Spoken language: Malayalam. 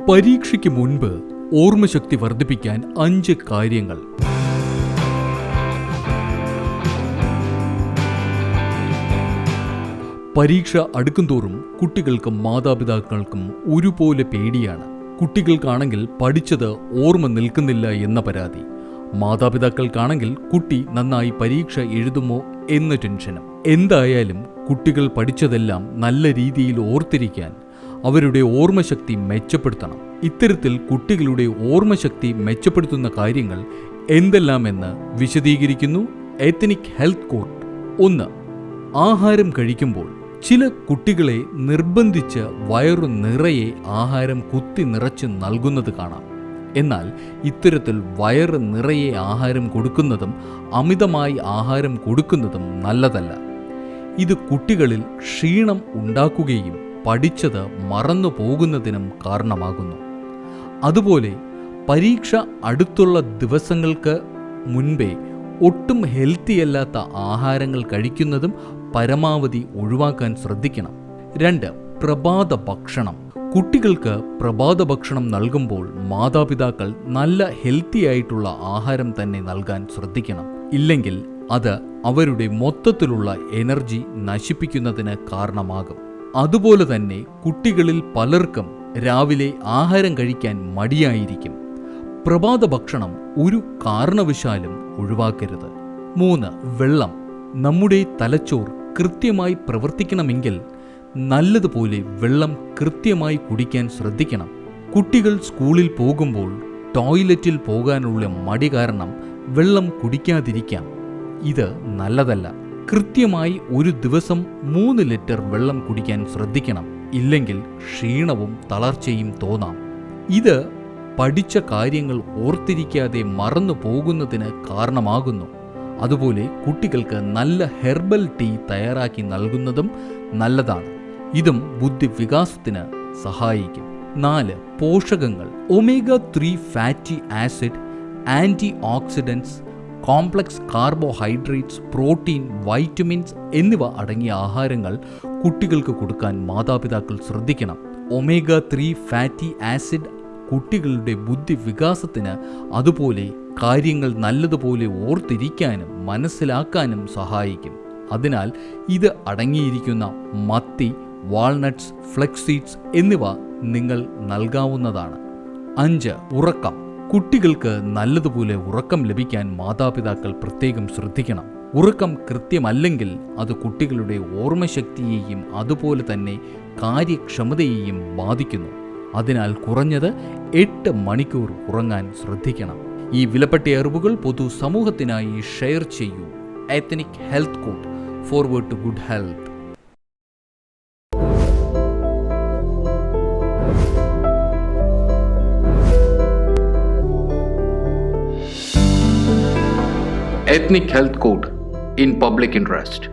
പരീക്ഷയ്ക്ക് മുൻപ് ഓർമ്മശക്തി വർദ്ധിപ്പിക്കാൻ 5 കാര്യങ്ങൾ. പരീക്ഷ അടുക്കുംതോറും കുട്ടികൾക്കും മാതാപിതാക്കൾക്കും ഒരുപോലെ പേടിയാണ്. കുട്ടികൾക്കാണെങ്കിൽ പഠിച്ചത് ഓർമ്മ നിൽക്കുന്നില്ല എന്ന പരാതി, മാതാപിതാക്കൾക്കാണെങ്കിൽ കുട്ടി നന്നായി പരീക്ഷ എഴുതുമോ എന്ന ടെൻഷനും. എന്തായാലും കുട്ടികൾ പഠിച്ചതെല്ലാം നല്ല രീതിയിൽ ഓർത്തിരിക്കാൻ അവരുടെ ഓർമ്മശക്തി മെച്ചപ്പെടുത്തണം. ഇത്തരത്തിൽ കുട്ടികളുടെ ഓർമ്മശക്തി മെച്ചപ്പെടുത്തുന്ന കാര്യങ്ങൾ എന്തെല്ലാമെന്ന് വിശദീകരിക്കുന്നു എത്നിക് ഹെൽത്ത് കോഡ്. 1. ആഹാരം കഴിക്കുമ്പോൾ ചില കുട്ടികളെ നിർബന്ധിച്ച് വയറു നിറയെ ആഹാരം കുത്തി നിറച്ച് നൽകുന്നത് കാണാം. എന്നാൽ ഇത്തരത്തിൽ വയറ് നിറയെ ആഹാരം കൊടുക്കുന്നതും അമിതമായി ആഹാരം കൊടുക്കുന്നതും നല്ലതല്ല. ഇത് കുട്ടികളിൽ ക്ഷീണം ഉണ്ടാക്കുകയും പഠിച്ചത് മറന്നു പോകുന്നതിനും കാരണമാകുന്നു. അതുപോലെ പരീക്ഷ അടുത്തുള്ള ദിവസങ്ങൾക്ക് മുൻപേ ഒട്ടും ഹെൽത്തിയല്ലാത്ത ആഹാരങ്ങൾ കഴിക്കുന്നതും പരമാവധി ഒഴിവാക്കാൻ ശ്രദ്ധിക്കണം. 2. പ്രഭാത ഭക്ഷണം. കുട്ടികൾക്ക് പ്രഭാത ഭക്ഷണം നൽകുമ്പോൾ മാതാപിതാക്കൾ നല്ല ഹെൽത്തി ആയിട്ടുള്ള ആഹാരം തന്നെ നൽകാൻ ശ്രദ്ധിക്കണം. ഇല്ലെങ്കിൽ അത് അവരുടെ മൊത്തത്തിലുള്ള എനർജി നശിപ്പിക്കുന്നതിന് കാരണമാകും. അതുപോലെ തന്നെ കുട്ടികളിൽ പലർക്കും രാവിലെ ആഹാരം കഴിക്കാൻ മടിയായിരിക്കും. പ്രഭാത ഭക്ഷണം ഒരു കാരണവശാലും ഒഴിവാക്കരുത്. 3. വെള്ളം. നമ്മുടെ തലച്ചോർ കൃത്യമായി പ്രവർത്തിക്കണമെങ്കിൽ നല്ലതുപോലെ വെള്ളം കൃത്യമായി കുടിക്കാൻ ശ്രദ്ധിക്കണം. കുട്ടികൾ സ്കൂളിൽ പോകുമ്പോൾ ടോയ്ലറ്റിൽ പോകാനുള്ള മടി കാരണം വെള്ളം കുടിക്കാതിരിക്കാം. ഇത് നല്ലതല്ല. കൃത്യമായി ഒരു ദിവസം 3 ലിറ്റർ വെള്ളം കുടിക്കാൻ ശ്രദ്ധിക്കണം. ഇല്ലെങ്കിൽ ക്ഷീണവും തളർച്ചയും തോന്നാം. ഇത് പഠിച്ച കാര്യങ്ങൾ ഓർത്തിരിക്കാതെ മറന്നു പോകുന്നതിന് കാരണമാകുന്നു. അതുപോലെ കുട്ടികൾക്ക് നല്ല ഹെർബൽ ടീ തയ്യാറാക്കി നൽകുന്നതും നല്ലതാണ്. ഇതും ബുദ്ധിവികാസത്തിന് സഹായിക്കും. 4. പോഷകങ്ങൾ. omega-3 fatty acid, antioxidants, complex carbohydrates, protein, vitamins എന്നിവ അടങ്ങിയ ആഹാരങ്ങൾ കുട്ടികൾക്ക് കൊടുക്കാൻ മാതാപിതാക്കൾ ശ്രദ്ധിക്കണം. omega-3 ഫാറ്റി ആസിഡ് കുട്ടികളുടെ ബുദ്ധിവികാസത്തിന്, അതുപോലെ കാര്യങ്ങൾ നല്ലതുപോലെ ഓർത്തിരിക്കാനും മനസ്സിലാക്കാനും സഹായിക്കും. അതിനാൽ ഇത് അടങ്ങിയിരിക്കുന്ന മത്തി, വാൾനട്ട്സ്, ഫ്ലെക്സ് സീഡ്സ് എന്നിവ നിങ്ങൾ നൽകാവുന്നതാണ്. 5. ഉറക്കം. കുട്ടികൾക്ക് നല്ലതുപോലെ ഉറക്കം ലഭിക്കാൻ മാതാപിതാക്കൾ പ്രത്യേകം ശ്രദ്ധിക്കണം. ഉറക്കം കൃത്യമല്ലെങ്കിൽ അത് കുട്ടികളുടെ ഓർമ്മശക്തിയെയും അതുപോലെ തന്നെ കാര്യക്ഷമതയെയും ബാധിക്കുന്നു. അതിനാൽ കുറഞ്ഞത് 8 മണിക്കൂർ ഉറങ്ങാൻ ശ്രദ്ധിക്കണം. ഈ വിലപ്പെട്ട അറിവുകൾ പൊതുസമൂഹത്തിനായി ഷെയർ ചെയ്യൂ. Ethnic health code. Forward to good health. Ethnic Health Code in Public Interest.